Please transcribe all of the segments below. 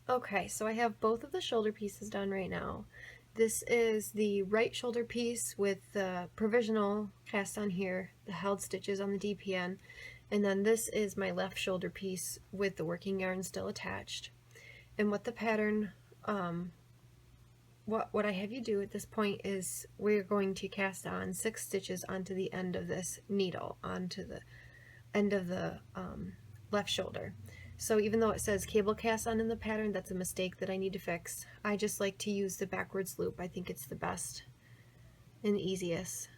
Okay, so I have both of the shoulder pieces done right now. This is the right shoulder piece with the provisional cast on here, the held stitches on the DPN, and then this is my left shoulder piece with the working yarn still attached. And what the pattern, what I have you do at this point is we're going to cast on 6 stitches onto the end of this needle, onto the end of the left shoulder. So even though it says cable cast on in the pattern, that's a mistake that I need to fix. I just like to use the backwards loop. I think it's the best and easiest.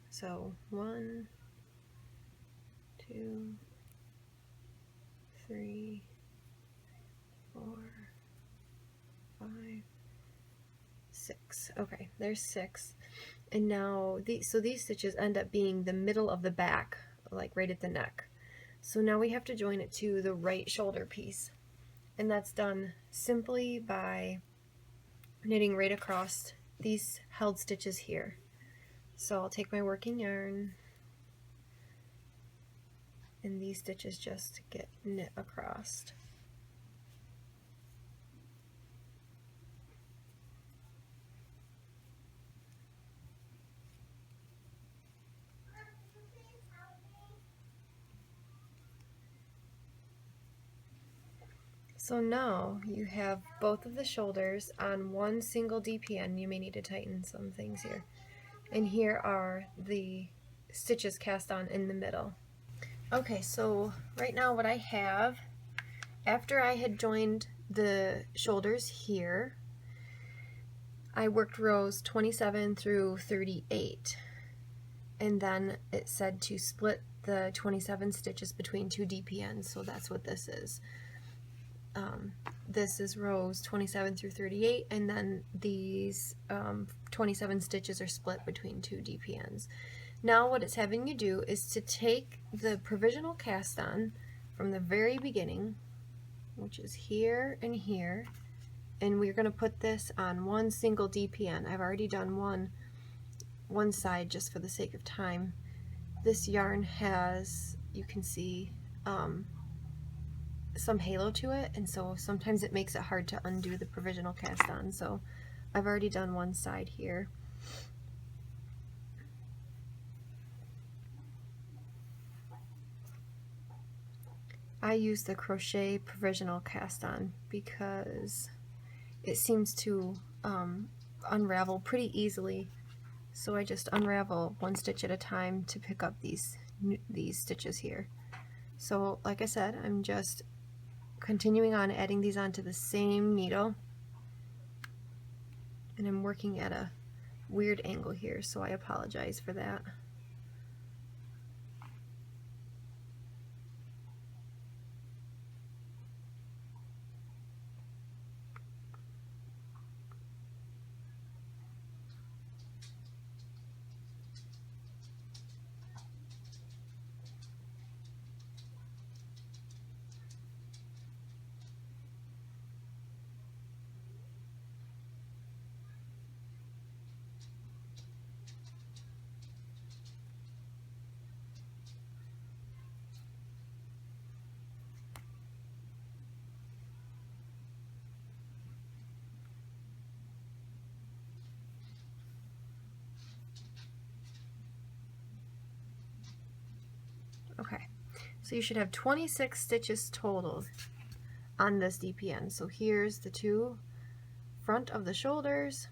So 1, 2, 3, 4, 5, 6. Okay, there's 6. And now these stitches end up being the middle of the back, like right at the neck. So now we have to join it to the right shoulder piece. And that's done simply by knitting right across these held stitches here. So I'll take my working yarn and these stitches just get knit across. So now you have both of the shoulders on one single DPN. You may need to tighten some things here. And here are the stitches cast on in the middle. Okay, so right now what I have, after I had joined the shoulders here, I worked rows 27 through 38. And then it said to split the 27 stitches between 2 DPNs, so that's what this is. This is rows 27 through 38, and then these 27 stitches are split between 2 DPNs. Now what it's having you do is to take the provisional cast on from the very beginning, which is here and here, and we're going to put this on one single DPN. I've already done one side just for the sake of time. This yarn has, you can see, some halo to it, and so sometimes it makes it hard to undo the provisional cast on. So I've already done one side here. I use the crochet provisional cast on because it seems to unravel pretty easily, so I just unravel one stitch at a time to pick up these stitches here. So like I said, I'm just continuing on adding these onto the same needle, and I'm working at a weird angle here, so I apologize for that. Okay, so you should have 26 stitches total on this DPN. So here's the 2 front of the shoulders,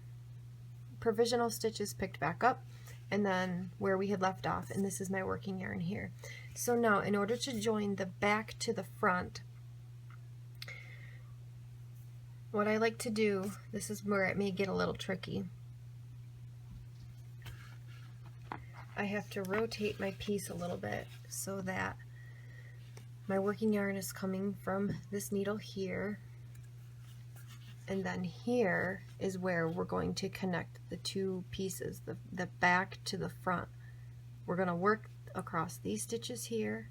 provisional stitches picked back up, and then where we had left off, and this is my working yarn here. So now in order to join the back to the front, what I like to do, this is where it may get a little tricky, I have to rotate my piece a little bit so that my working yarn is coming from this needle here, and then here is where we're going to connect the 2 pieces, the back to the front. We're going to work across these stitches here,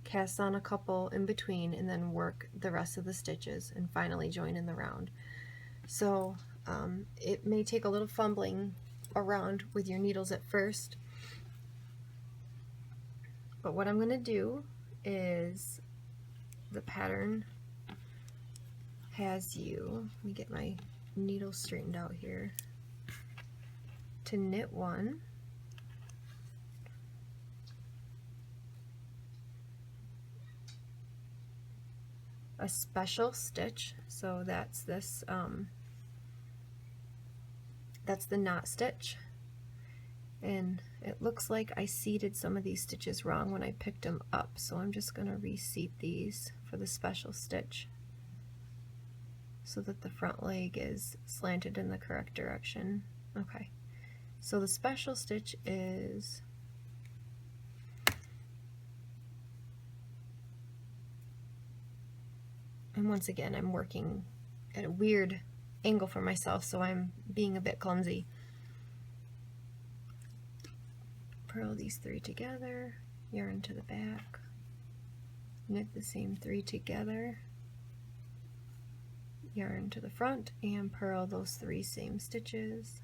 cast on a couple in between, and then work the rest of the stitches and finally join in the round. So it may take a little fumbling around with your needles at first, but what I'm going to do is, the pattern has you, let me get my needle straightened out here, to knit one, a special stitch, so that's this, that's the knot stitch, and it looks like I seated some of these stitches wrong when I picked them up, so I'm just going to reseat these for the special stitch so that the front leg is slanted in the correct direction. Okay, so the special stitch is and once again I'm working at a weird angle for myself, so I'm being a bit clumsy. Purl these 3 together, yarn to the back, knit the same 3 together, yarn to the front, and purl those 3 same stitches.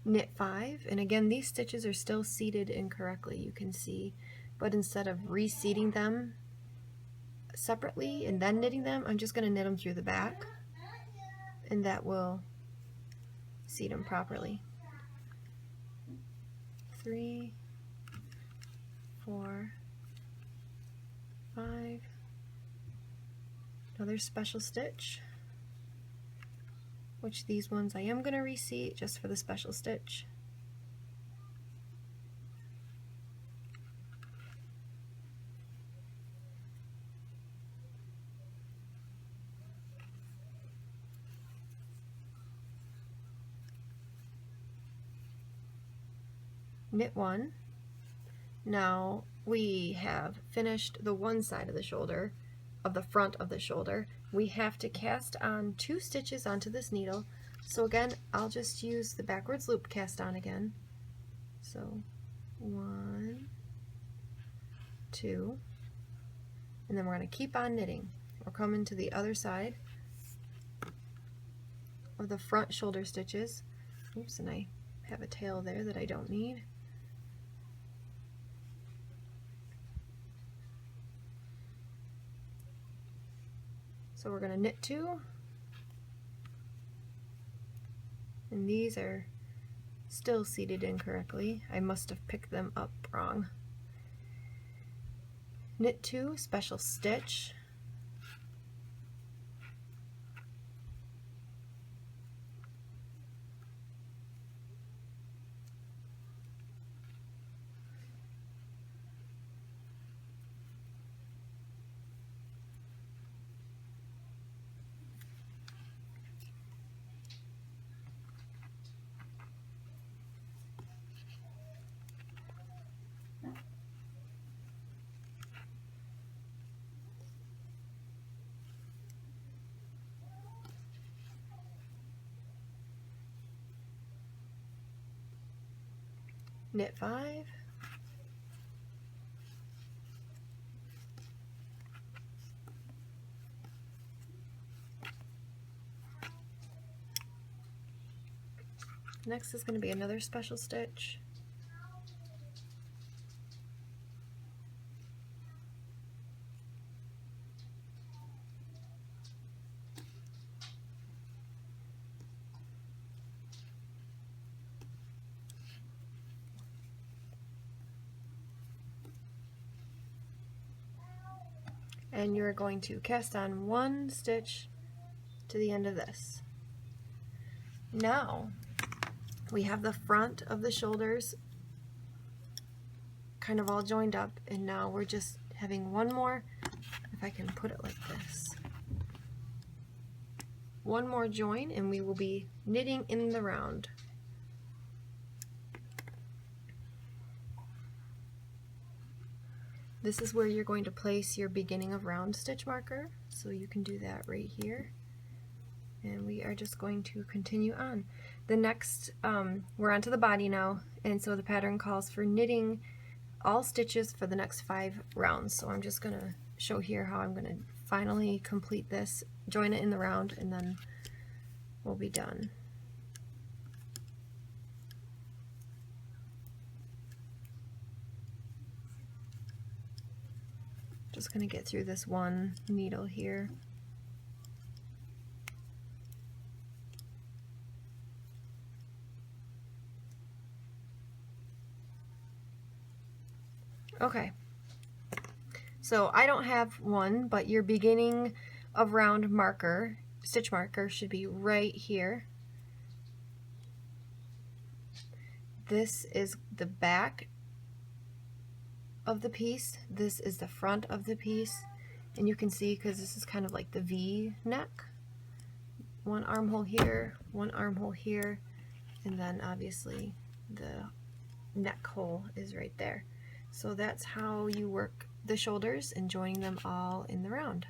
Knit 5, and again these stitches are still seated incorrectly, you can see, but instead of reseating them separately and then knitting them, I'm just going to knit them through the back, and that will seat them properly. 3, 4, 5, another special stitch, which these ones I am going to reseat just for the special stitch. Knit 1. Now we have finished the one side of the shoulder, of the front of the shoulder. We have to cast on 2 stitches onto this needle. So again, I'll just use the backwards loop cast on again. So 1, 2, and then we're going to keep on knitting. We're coming to the other side of the front shoulder stitches. Oops, and I have a tail there that I don't need. So we're going to knit 2, and these are still seated incorrectly. I must have picked them up wrong. Knit 2, special stitch, knit 5, next is going to be another special stitch, and you're going to cast on 1 stitch to the end of this. Now we have the front of the shoulders kind of all joined up, and now we're just having one more, if I can put it like this, one more join, and we will be knitting in the round. This is where you're going to place your beginning of round stitch marker, so you can do that right here. And we are just going to continue on. The next, we're onto the body now, and so the pattern calls for knitting all stitches for the next 5 rounds. So I'm just going to show here how I'm going to finally complete this, join it in the round, and then we'll be done. just going to get through this one needle here. Okay, so I don't have one, but your beginning of round marker, stitch marker, should be right here. This is the back of the piece, this is the front of the piece, and you can see, because this is kind of like the V neck, one armhole here, one armhole here, and then obviously the neck hole is right there. So that's how you work the shoulders and joining them all in the round.